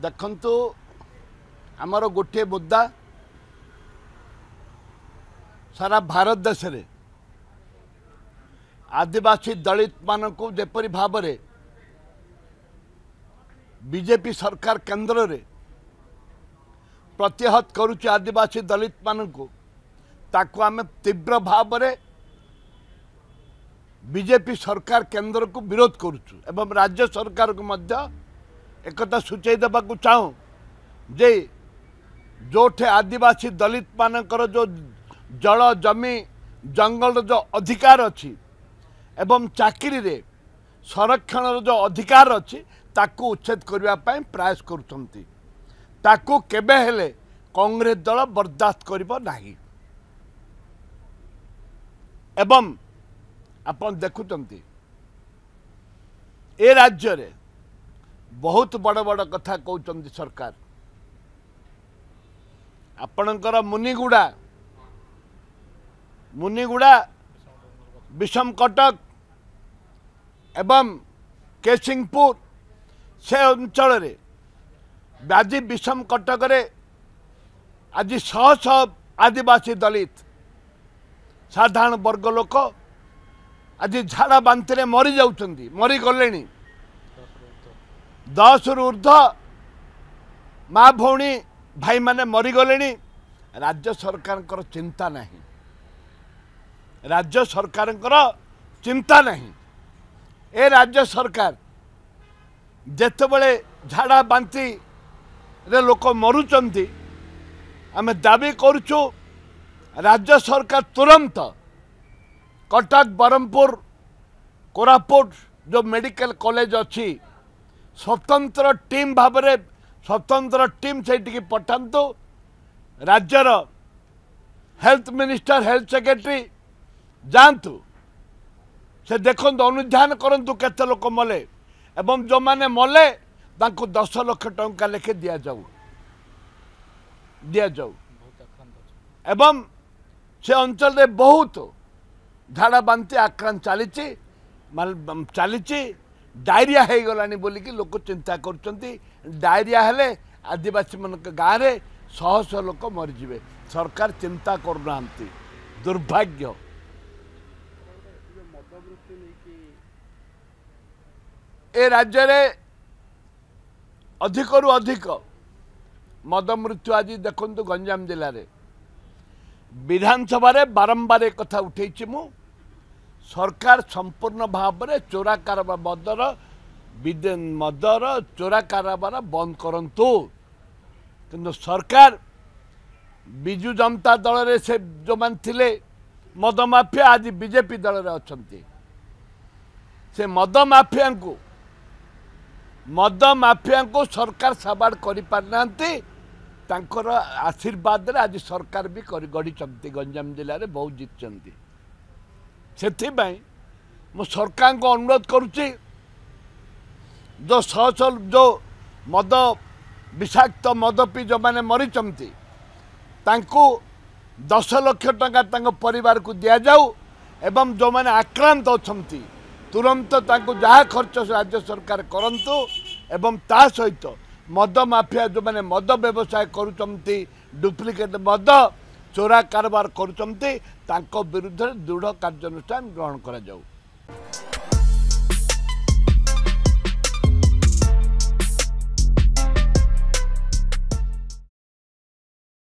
देखंतु आमर गोटे मुद्दा सारा भारत देश रे आदिवासी दलित मानक जेपरी भाव में बीजेपी सरकार केंद्र रे प्रतिहत करुच्चे आदिवासी दलित मानक ताकू आम तीव्र भाव में बीजेपी सरकार केंद्र को विरोध करुचु एवं राज्य सरकार को मध्य एकता सूचई देवा चाहूँ जे जोठे आदिवासी दलित मानकर जो जल जमी जंगल जो अधिकार अच्छी एवं चाकरी रे संरक्षण जो अधिकार अच्छी ताकू उच्छेद करने प्रयास करुछंती ताकू केबे हेले कांग्रेस दल बर्दाश्त करिबो नाही एवं आपण देखुचंती ए राज्य रे बहुत बड़ बड़ कथा कहउचंती सरकार आपणकर मुनिगुड़ा विषम कटक एवं केसिंगपुर से अंचल रे बाजी विषम कटक रे आज शह शह आदिवासी दलित साधारण वर्ग लोक आज झाड़ा बांति मरी जाउछंती मरी गले 10 रु ऊर्ध्व माँ भौणी भाई माने मरी गले राज्य सरकार चिंता नहीं राज्य सरकार चिंता नहीं ए राज्य सरकार जेतेबेले झाड़ा बांति रे लोक मरुचंती आमे दाबी करुचु राज्य सरकार तुरंत कटक बरहमपुर कोरापुट जो मेडिकल कॉलेज अच्छी स्वतंत्र टीम भाव में स्वतंत्र टीम से पठातु राज्यर हेल्थ मिनिस्टर हेल्थ सेक्रेटरी जातु से देखु अनुधान करूँ केते लोक मले एवं जो माने मले 10 लाख टंका लेखे दि जाऊ एवं से अंचल रे बहुत झाड़ा बांति आक्रांत चली डायरिया हो गलानी बोलिकी लोक चिंता करुँच डायरिया हेले आदिवासी मान गाँव में शह शह लोक मरीजे सरकार चिंता करना दुर्भाग्य ए राज्य रे अधिक रु अधिक मद मृत्यु आज देखु गंजाम जिले में विधानसभा रे बारंबार एक कथा उठे मु सरकार संपूर्ण भाव में चोरा कारोबार मदर चोरा कारोबार बंद करंतु किंतु सरकार बिजु जनता दल रे से जो मान थिले मद माफिया आज बीजेपी दल रे अछंती से मद माफिया को सरकार साबाड़ करि पारनांती तांकर आशीर्वाद रे आज सरकार भी गढ़ी गंजाम जिले में बहुत जीतचंती से मु सरकार को अनुरोध करुच्ची जो शह जो मद विषाक्त मद पी जो मैंने मरीचंती तांको 10 लाख टंका परिवार को दि जाऊ एवं जो मैंने आक्रांत अछंती तुरंत तांको जहाँ खर्च राज्य सरकार करंतु एवं ता सहित मद माफिया जो मैंने मद व्यवसाय करुचंती डुप्लिकेट मद चोरा कारोबार करुचंती तांको विरुद्ध दृढ़ कार्यानुष्ठान ग्रहण करा जाऊ।